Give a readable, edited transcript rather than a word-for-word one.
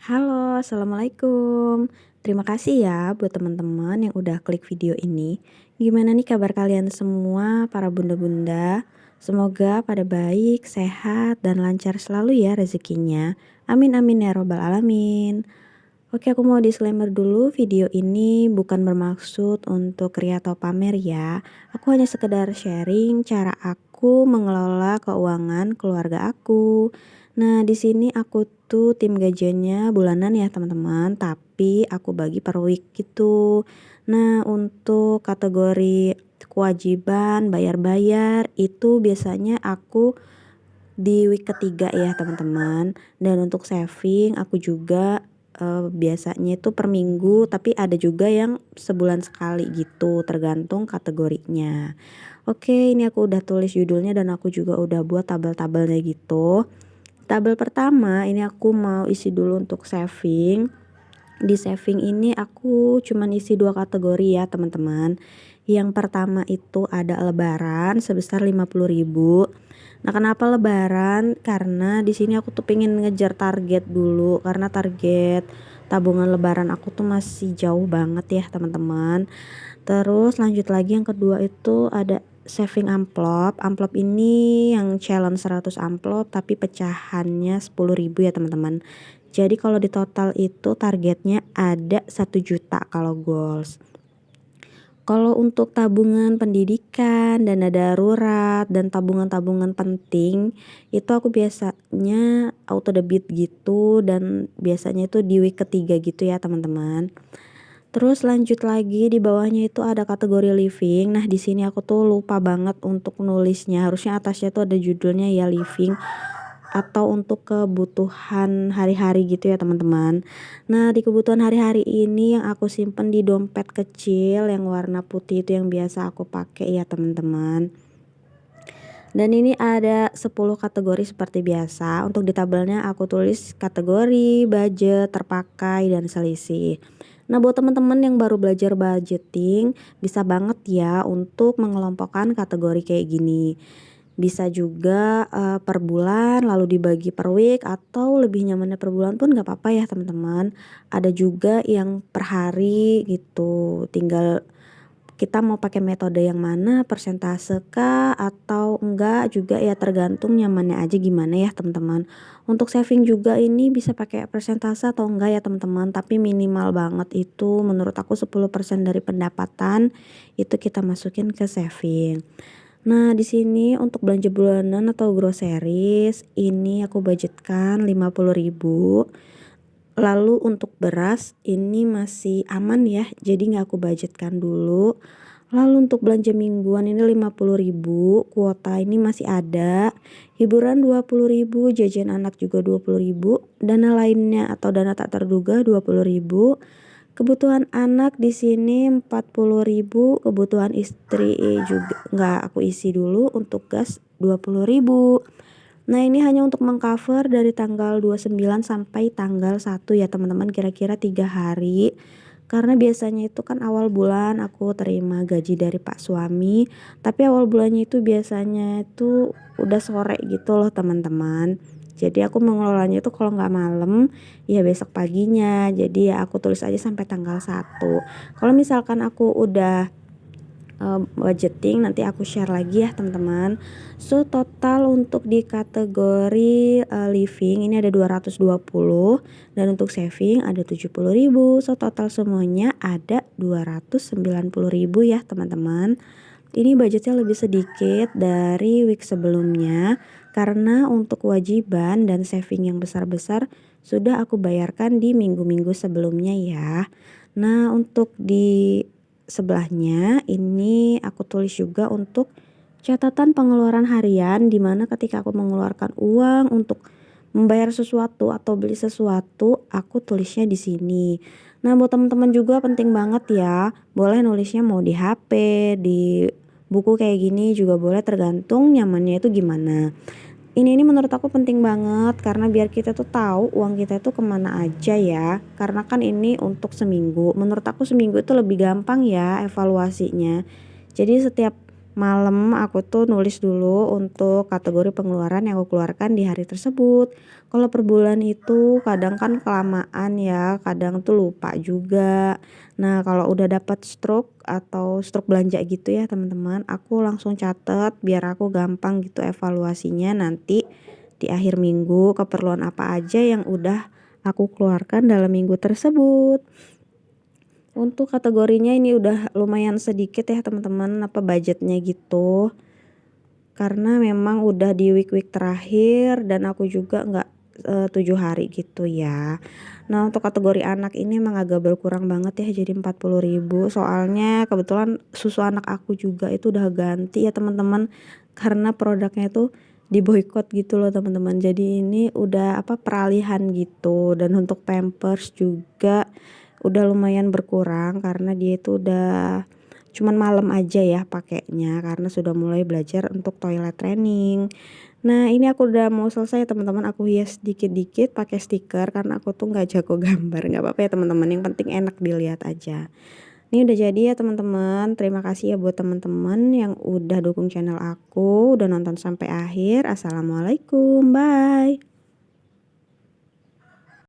Halo, assalamualaikum. Terima kasih ya buat teman-teman yang udah klik video ini. Gimana nih kabar kalian semua, para bunda-bunda? Semoga pada baik, sehat, dan lancar selalu ya rezekinya. Amin amin ya robbal alamin. Oke, aku mau disclaimer dulu, video ini bukan bermaksud untuk ria atau pamer ya. Aku hanya sekedar sharing cara aku mengelola keuangan keluarga aku. Nah, di sini aku tuh tim gajiannya bulanan ya teman-teman, tapi aku bagi per week gitu. Nah, untuk kategori kewajiban bayar-bayar itu biasanya aku di week ketiga ya teman-teman. Dan untuk saving aku juga biasanya itu per minggu, tapi ada juga yang sebulan sekali gitu, tergantung kategorinya. Oke, ini aku udah tulis judulnya dan aku juga udah buat tabel-tabelnya gitu. Tabel pertama ini aku mau isi dulu untuk saving. Di saving ini aku cuman isi 2 kategori ya teman-teman. Yang pertama itu ada lebaran sebesar 50.000. Nah, kenapa lebaran? Karena di sini aku tuh pengen ngejar target dulu, karena target tabungan lebaran aku tuh masih jauh banget ya teman-teman. Terus lanjut lagi yang kedua itu ada saving amplop. Amplop ini yang challenge 100 amplop tapi pecahannya 10.000 ya teman-teman. Jadi kalau di total itu targetnya ada 1 juta kalau goals. Kalau untuk tabungan pendidikan, dana darurat, dan tabungan-tabungan penting itu aku biasanya auto debit gitu, dan biasanya itu di week ketiga gitu ya teman-teman. Terus lanjut lagi di bawahnya itu ada kategori living. Nah, di sini aku tuh lupa banget untuk nulisnya. Harusnya atasnya tuh ada judulnya ya living atau untuk kebutuhan hari-hari gitu ya teman-teman. Nah, di kebutuhan hari-hari ini yang aku simpen di dompet kecil yang warna putih itu yang biasa aku pakai ya teman-teman. Dan ini ada 10 kategori seperti biasa. Untuk di tabelnya aku tulis kategori, budget, terpakai, dan selisih. Nah, buat teman-teman yang baru belajar budgeting, bisa banget ya untuk mengelompokkan kategori kayak gini. Bisa juga per bulan lalu dibagi per week, atau lebih nyamannya per bulan pun gak apa-apa ya teman-teman. Ada juga yang per hari gitu, tinggal kita mau pakai metode yang mana, persentase kah atau enggak juga ya, tergantung nyamannya aja gimana ya teman-teman. Untuk saving juga ini bisa pakai persentase atau enggak ya teman-teman, tapi minimal banget itu menurut aku 10% dari pendapatan itu kita masukin ke saving. Nah, di sini untuk belanja bulanan atau groceries ini aku budgetkan 50.000. Lalu untuk beras ini masih aman ya, jadi nggak aku budgetkan dulu. Lalu untuk belanja mingguan ini 50.000, kuota ini masih ada. Hiburan 20.000, jajan anak juga 20.000, dana lainnya atau dana tak terduga 20.000. Kebutuhan anak di sini 40.000, kebutuhan istri juga nggak aku isi dulu, untuk gas 20.000. Nah, ini hanya untuk mengcover dari tanggal 29 sampai tanggal 1 ya teman-teman, kira-kira 3 hari. Karena biasanya itu kan awal bulan aku terima gaji dari Pak suami, tapi awal bulannya itu biasanya itu udah sore gitu loh teman-teman. Jadi aku mengelolanya itu kalau nggak malam ya besok paginya. Jadi ya aku tulis aja sampai tanggal 1. Kalau misalkan aku udah budgeting nanti aku share lagi ya teman-teman. So total untuk di kategori living ini ada 220, dan untuk saving ada 70.000. So total semuanya ada 290.000 ya teman-teman. Ini budgetnya lebih sedikit dari week sebelumnya karena untuk kewajiban dan saving yang besar-besar sudah aku bayarkan di minggu-minggu sebelumnya ya. Nah, untuk di sebelahnya ini aku tulis juga untuk catatan pengeluaran harian, di mana ketika aku mengeluarkan uang untuk membayar sesuatu atau beli sesuatu, aku tulisnya di sini. Nah, buat teman-teman juga penting banget ya. Boleh nulisnya mau di HP, di buku kayak gini juga boleh, tergantung nyamannya itu gimana. Ini menurut aku penting banget karena biar kita tuh tahu uang kita itu kemana aja ya. Karena kan ini untuk seminggu. Menurut aku seminggu itu lebih gampang ya evaluasinya. Jadi setiap malam aku tuh nulis dulu untuk kategori pengeluaran yang aku keluarkan di hari tersebut. Kalau per bulan itu kadang kan kelamaan ya, kadang tuh lupa juga. Nah, kalau udah dapat stroke atau stroke belanja gitu ya teman-teman, aku langsung catet biar aku gampang gitu evaluasinya nanti di akhir minggu keperluan apa aja yang udah aku keluarkan dalam minggu tersebut. Untuk kategorinya ini udah lumayan sedikit ya teman-teman budgetnya gitu. Karena memang udah di week-week terakhir dan aku juga nggak 7 hari gitu ya. Nah, untuk kategori anak ini emang agak berkurang banget ya jadi 40.000 soalnya kebetulan susu anak aku juga itu udah ganti ya teman-teman karena produknya itu diboikot gitu loh teman-teman. Jadi ini udah peralihan gitu dan untuk Pampers juga udah lumayan berkurang karena dia itu udah cuman malam aja ya pakainya karena sudah mulai belajar untuk toilet training. Nah, ini aku udah mau selesai teman-teman, aku hias dikit-dikit pakai stiker karena aku tuh nggak jago gambar, nggak apa-apa ya teman-teman, yang penting enak dilihat aja. Ini udah jadi ya teman-teman. Terima kasih ya buat teman-teman yang udah dukung channel aku, udah nonton sampai akhir. Assalamualaikum, bye.